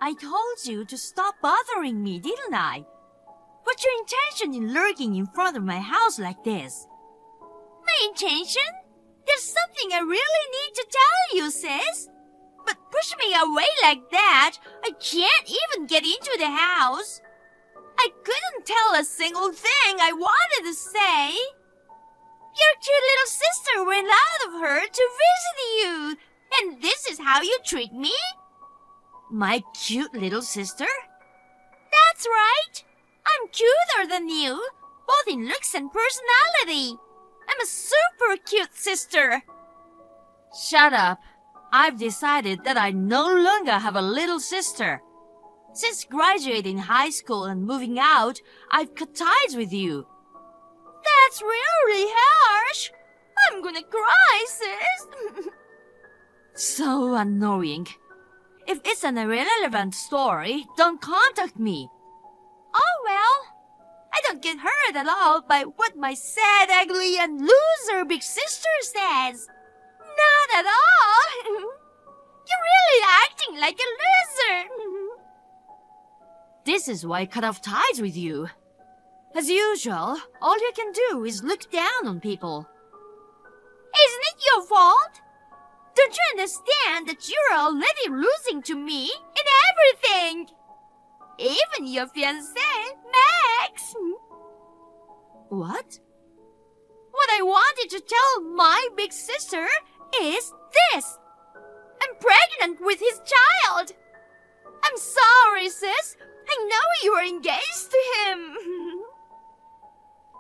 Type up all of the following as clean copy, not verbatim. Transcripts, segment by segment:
I told you to stop bothering me, didn't I? What's your intention in lurking in front of my house like this? My intention? There's something I really need to tell you, sis. But push me away like that, I can't even get into the house. I couldn't tell a single thing I wanted to say. Your cute little sister went out of her to visit you, and this is how you treat me? My cute little sister? That's right. I'm cuter than you, both in looks and personality. I'm a super cute sister. Shut up. I've decided that I no longer have a little sister. Since graduating high school and moving out, I've cut ties with you. That's really harsh. I'm gonna cry, sis. So annoying. If it's an irrelevant story, don't contact me. Oh well. I don't get hurt at all by what my sad, ugly, and loser big sister says. Not at all. You're really acting like a loser. This is why I cut off ties with you. As usual, all you can do is look down on people. Isn't it your fault? Don't you understand that you're already losing to me in everything? Even your fiancé, Max. What? What I wanted to tell my big sister is this. I'm pregnant with his child. I'm sorry, sis. I know you are engaged to him.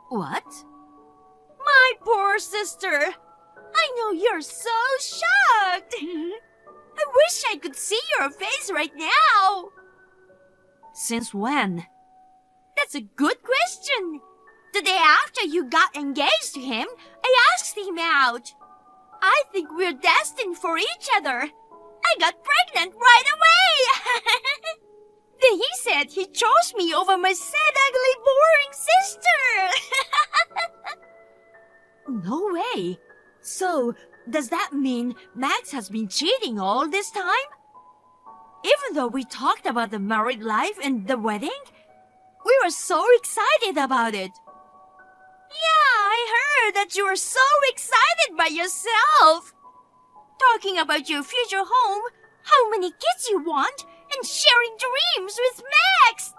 What? My poor sister. I know you're so shocked. I wish I could see your face right now. Since when? That's a good question. The day after you got engaged to him, I asked him out. I think we're destined for each other. I got pregnant right away. Then he said he chose me over my sad, ugly, boring sister. No way. So, does that mean Max has been cheating all this time? Even though we talked about the married life and the wedding, we were so excited about it. Yeah, I heard that you were so excited by yourself. Talking about your future home, how many kids you want, and sharing dreams with Max.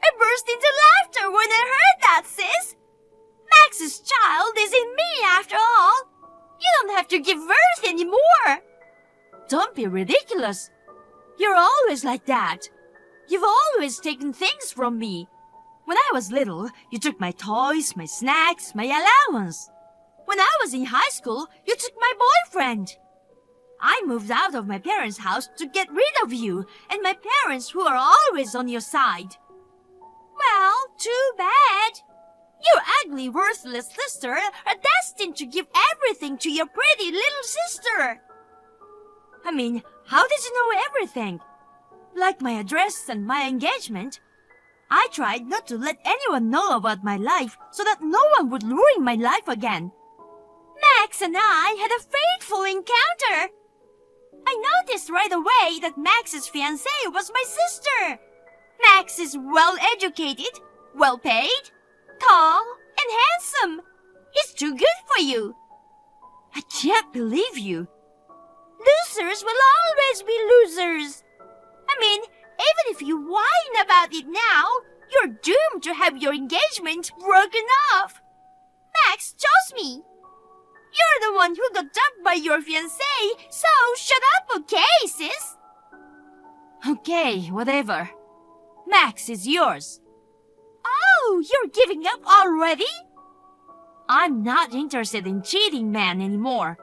I burst into laughter when I heard that, sis. Max's child is in me after all. You don't have to give birth anymore. Don't be ridiculous. You're always like that. You've always taken things from me. When I was little, you took my toys, my snacks, my allowance. When I was in high school, you took my boyfriend. I moved out of my parents' house to get rid of you and my parents who are always on your side. Well, too bad. Your ugly, worthless sister are destined to give everything to your pretty little sister. I mean, how did you know everything? Like my address and my engagement. I tried not to let anyone know about my life so that no one would ruin my life again. Max and I had a fateful encounter. I noticed right away that Max's fiancé was my sister. Max is well-educated, well-paid, tall, and handsome. He's too good for you. I can't believe you. Losers will always be losers. I mean, even if you whine about it now, you're doomed to have your engagement broken off. Max chose me. You're the one who got dumped by your fiancé, so shut up, okay, sis? Okay, whatever. Max is yours. Oh, you're giving up already? I'm not interested in cheating men anymore.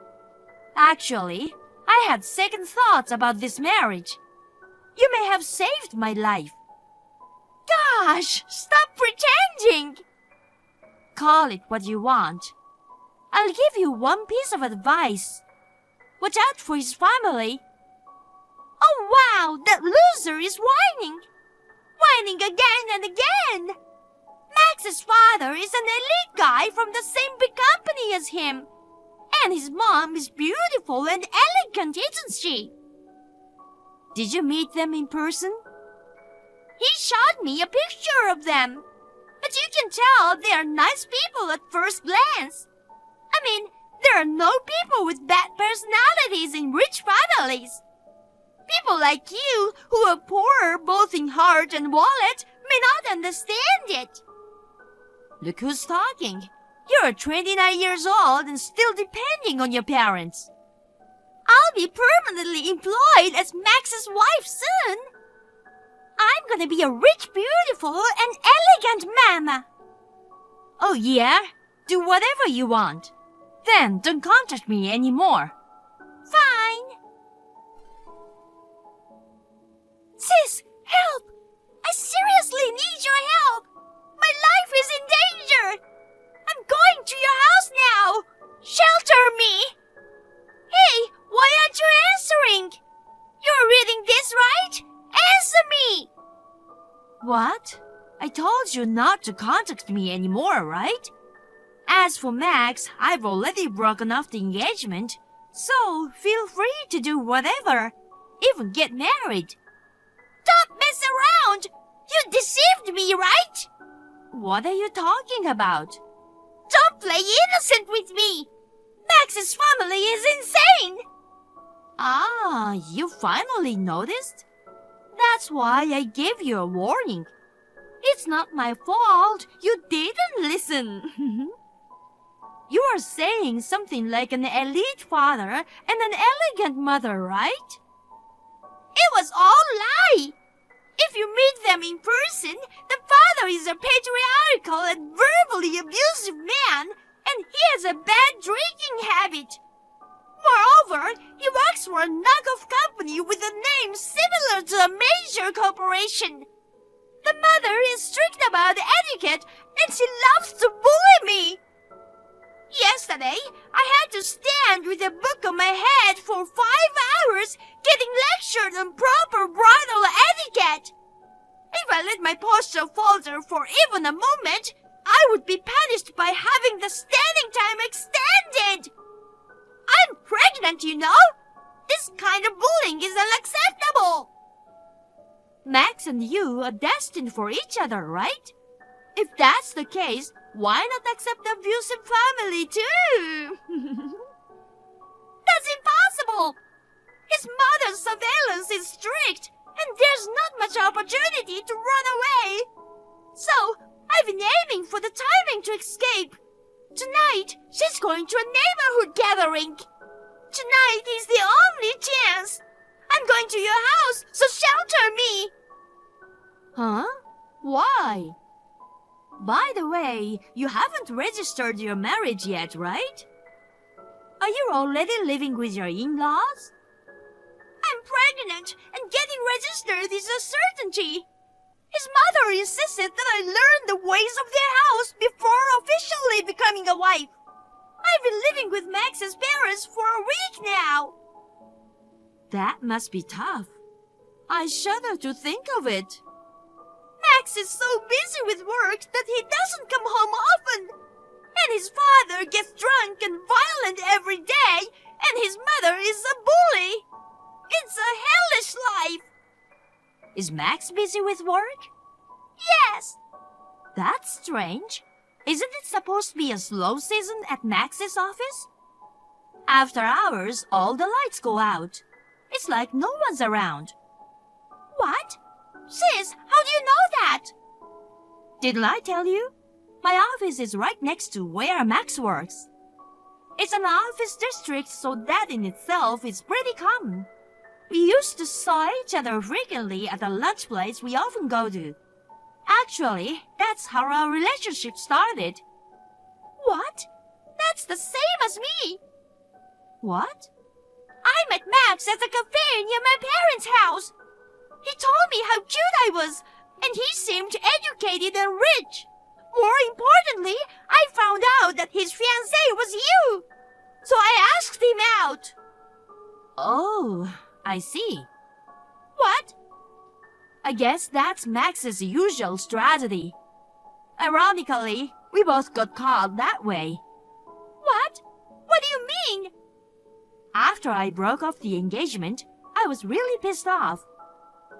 Actually, I had second thoughts about this marriage. You may have saved my life. Gosh, stop pretending! Call it what you want. I'll give you one piece of advice. Watch out for his family. Oh wow, that loser is whining. Whining again and again. Max's father is an elite guy from the same big company as him. And his mom is beautiful and elegant, isn't she? Did you meet them in person? He showed me a picture of them. But you can tell they are nice people at first glance. I mean, there are no people with bad personalities in rich families. People like you, who are poor both in heart and wallet, may not understand it. Look who's talking. You're 29 years old and still depending on your parents. I'll be permanently employed as Max's wife soon. I'm gonna be a rich, beautiful, and elegant mama. Oh yeah? Do whatever you want. Then don't contact me anymore. Fine. Sis, help! I seriously need your help! My life is in danger! I'm going to your house now! Shelter me! Hey, why aren't you answering? You're reading this, right? Answer me! What? I told you not to contact me anymore, right? As for Max, I've already broken off the engagement, so feel free to do whatever, even get married. Don't mess around! You deceived me, right? What are you talking about? Don't play innocent with me! Max's family is insane! Ah, you finally noticed? That's why I gave you a warning. It's not my fault. You didn't listen. You are saying something like an elite father and an elegant mother, right? It was all lie. If you meet them in person, the father is a patriarchal and verbally abusive man, and he has a bad drinking habit. Moreover, he works for a knockoff company with a name similar to a major corporation. The mother is strict about etiquette, and she loves to bully me. Yesterday, I had to stand with a book on my head for 5 hours getting lectured on proper bridal etiquette. If I let my posture falter for even a moment, I would be punished by having the standing time extended. I'm pregnant, you know. This kind of bullying is unacceptable. Max and you are destined for each other, right? If that's the case, why not accept the abusive family too? That's impossible. His mother's surveillance is strict, and there's not much opportunity to run away. So, I've been aiming for the timing to escape. Tonight, she's going to a neighborhood gathering. Tonight is the only chance. I'm going to your house, so shelter me. Huh? Why? By the way, you haven't registered your marriage yet, right? Are you already living with your in-laws? I'm pregnant, and getting registered is a certainty. His mother insisted that I learn the ways of their house before officially becoming a wife. I've been living with Max's parents for a week now. That must be tough. I shudder to think of it. Max is so busy with work that he doesn't come home often. And his father gets drunk and violent every day, and his mother is a bully. It's a hellish life. Is Max busy with work? Yes. That's strange. Isn't it supposed to be a slow season at Max's office? After hours, all the lights go out. It's like no one's around. What? Sis, how do you know that? Didn't I tell you? My office is right next to where Max works. It's an office district, so that in itself is pretty common. We used to saw each other frequently at the lunch place we often go to. Actually, that's how our relationship started. What? That's the same as me. What? I met Max at a cafe near my parents' house. He told me how cute I was, and he seemed educated and rich. More importantly, I found out that his fiancé was you. So I asked him out. Oh, I see. What? I guess that's Max's usual strategy. Ironically, we both got caught that way. What? What do you mean? After I broke off the engagement, I was really pissed off.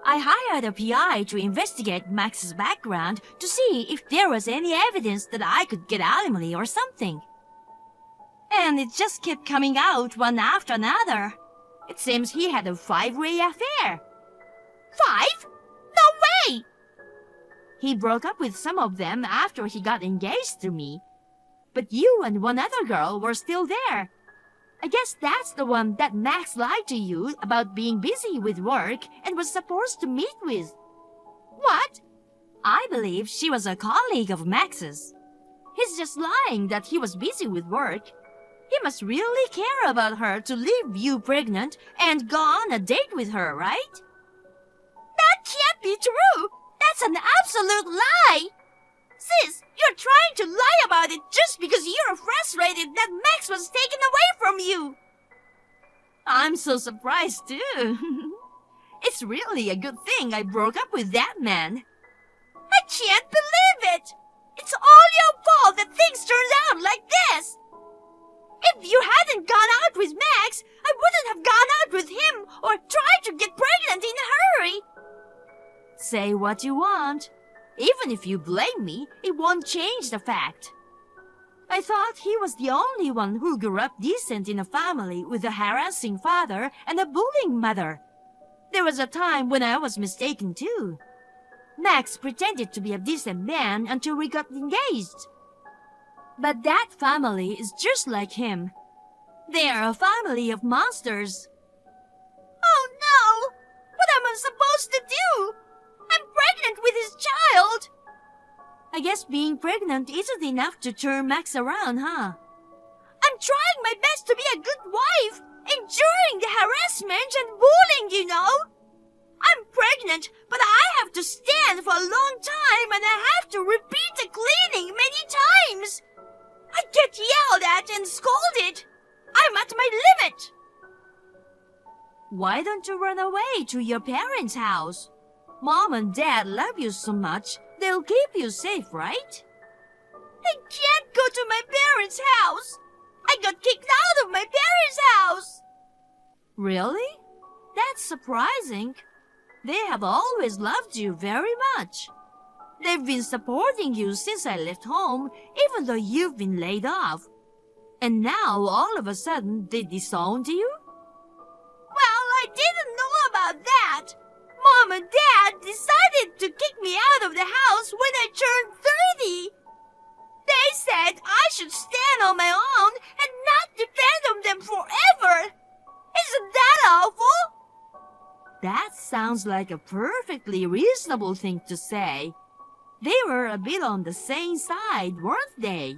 I hired a PI to investigate Max's background to see if there was any evidence that I could get alimony or something. And it just kept coming out one after another. It seems he had a 5-way affair. 5? No way! He broke up with some of them after he got engaged to me. But you and one other girl were still there. I guess that's the one that Max lied to you about being busy with work and was supposed to meet with. What? I believe she was a colleague of Max's. He's just lying that he was busy with work. He must really care about her to leave you pregnant and go on a date with her, right? That can't be true! That's an absolute lie! Sis, you're trying to lie about it just because you're frustrated that Max was taken away from you! I'm so surprised too. It's really a good thing I broke up with that man. I can't believe it! It's all your fault that things turned out like this! If you hadn't gone out with Max, I wouldn't have gone out with him or tried to get pregnant in a hurry. Say what you want. Even if you blame me, it won't change the fact. I thought he was the only one who grew up decent in a family with a harassing father and a bullying mother. There was a time when I was mistaken too. Max pretended to be a decent man until we got engaged. But that family is just like him. They are a family of monsters. Oh no! What am I supposed to do? I'm pregnant with his child! I guess being pregnant isn't enough to turn Max around, huh? I'm trying my best to be a good wife, enduring the harassment and bullying, you know. I'm pregnant, but I have to stand for a long time and I have to repeat the cleaning many times. I get yelled at and scolded. I'm at my limit. Why don't you run away to your parents' house? Mom and Dad love you so much, they'll keep you safe, right? I can't go to my parents' house. I got kicked out of my parents' house. Really? That's surprising. They have always loved you very much. They've been supporting you since I left home, even though you've been laid off. And now, all of a sudden, they disowned you? Well, I didn't know about that. Mom and Dad decided to kick me out of the house when I turned 30. They said I should stand on my own and not depend on them forever. Isn't that awful? That sounds like a perfectly reasonable thing to say. They were a bit on the same side, weren't they?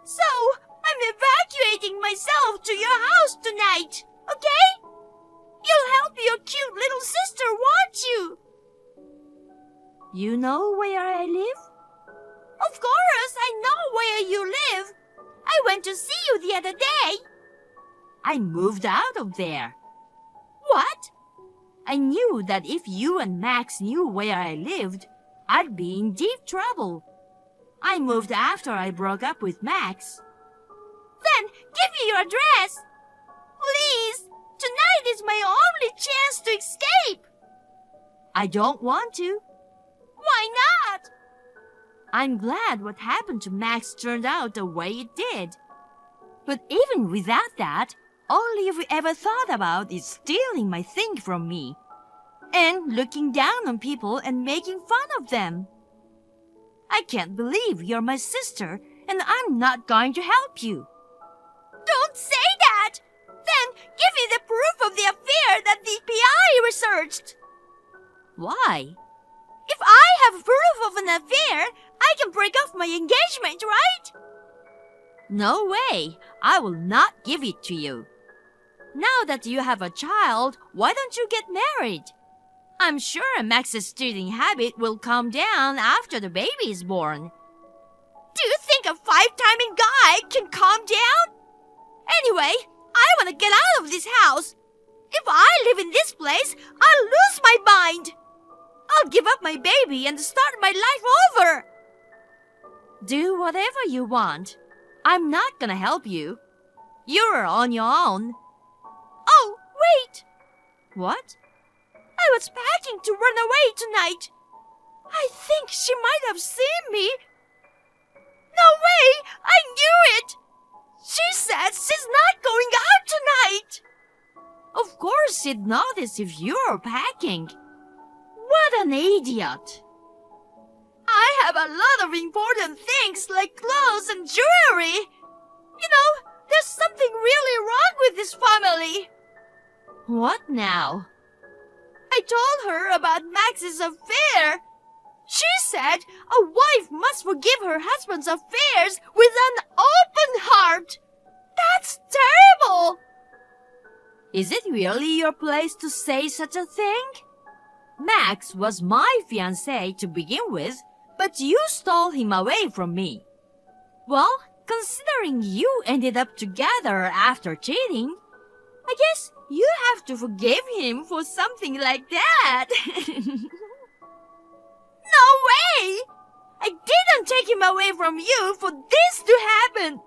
So, I'm evacuating myself to your house tonight, okay? You'll help your cute little sister, won't you? You know where I live? Of course, I know where you live. I went to see you the other day. I moved out of there. What? I knew that if you and Max knew where I lived, I'd be in deep trouble. I moved after I broke up with Max. Then give me your address. Please, tonight is my only chance to escape. I don't want to. Why not? I'm glad what happened to Max turned out the way it did. But even without that, all you've ever thought about is stealing my thing from me. And looking down on people and making fun of them. I can't believe you're my sister and I'm not going to help you. Don't say that! Then give me the proof of the affair that the PI researched. Why? If I have proof of an affair, I can break off my engagement, right? No way. I will not give it to you. Now that you have a child, why don't you get married? I'm sure Max's stealing habit will calm down after the baby is born. Do you think a 5-timing guy can calm down? Anyway, I want to get out of this house. If I live in this place, I'll lose my mind. I'll give up my baby and start my life over. Do whatever you want. I'm not gonna help you. You're on your own. Oh, wait! What? I was packing to run away tonight. I think she might have seen me. No way! I knew it! She said she's not going out tonight. Of course she'd notice if you're packing. What an idiot. I have a lot of important things like clothes and jewelry. You know, there's something really wrong with this family. What now? I told her about Max's affair. She said a wife must forgive her husband's affairs with an open heart. That's terrible. Is it really your place to say such a thing? Max was my fiancé to begin with, but you stole him away from me. Well, considering you ended up together after cheating, I guess you have to forgive him for something like that. No way! I didn't take him away from you for this to happen.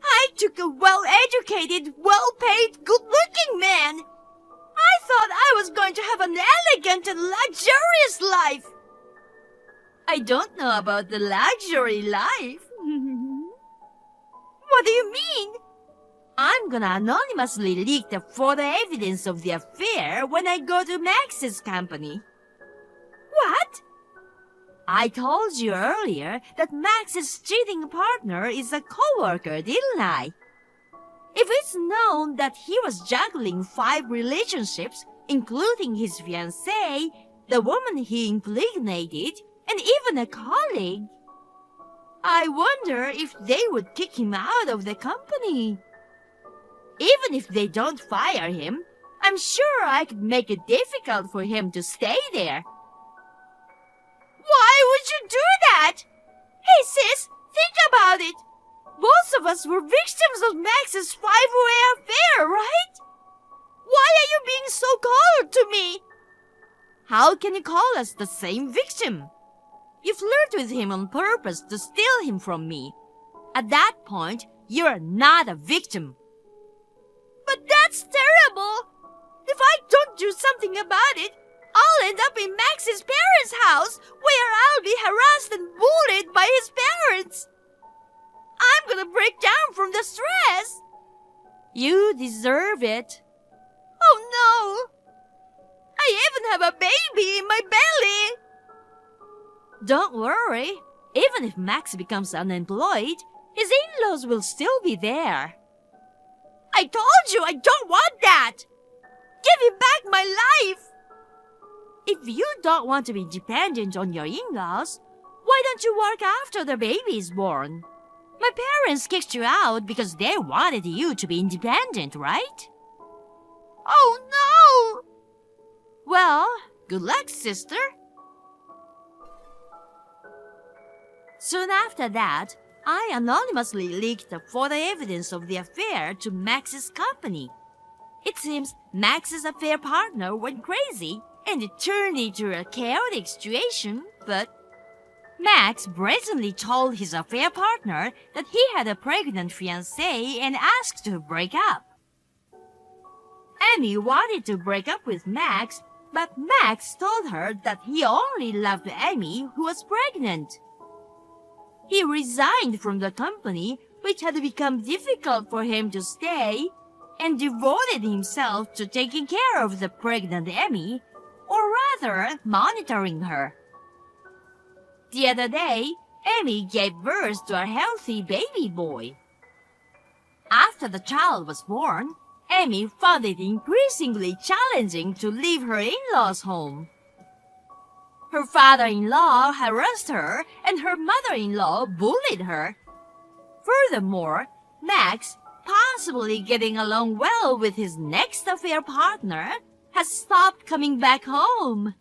I took a well-educated, well-paid, good-looking man. I thought I was going to have an elegant and luxurious life. I don't know about the luxury life. What do you mean? I'm gonna anonymously leak the photo evidence of the affair when I go to Max's company. What? I told you earlier that Max's cheating partner is a coworker, didn't I? If it's known that he was juggling 5 relationships, including his fiancée, the woman he impregnated, and even a colleague, I wonder if they would kick him out of the company. Even if they don't fire him, I'm sure I could make it difficult for him to stay there. Why would you do that? Hey sis, think about it. Both of us were victims of Max's 5-way affair, right? Why are you being so cold to me? How can you call us the same victim? You flirted with him on purpose to steal him from me. At that point, you're not a victim. But that's terrible. If I don't do something about it, I'll end up in Max's parents' house where I'll be harassed and bullied by his parents. I'm gonna break down from the stress. You deserve it. Oh no! I even have a baby in my belly. Don't worry. Even if Max becomes unemployed, his in-laws will still be there. I told you I don't want that! Give me back my life! If you don't want to be dependent on your in-laws, why don't you work after the baby is born? My parents kicked you out because they wanted you to be independent, right? Oh no! Well, good luck, sister. Soon after that, I anonymously leaked the photo evidence of the affair to Max's company. It seems Max's affair partner went crazy and it turned into a chaotic situation, but Max brazenly told his affair partner that he had a pregnant fiancée and asked to break up. Amy wanted to break up with Max, but Max told her that he only loved Amy, who was pregnant. He resigned from the company, which had become difficult for him to stay, and devoted himself to taking care of the pregnant Amy, or rather, monitoring her. The other day, Amy gave birth to a healthy baby boy. After the child was born, Amy found it increasingly challenging to leave her in-laws' home. Her father-in-law harassed her, and her mother-in-law bullied her. Furthermore, Max, possibly getting along well with his next affair partner, has stopped coming back home.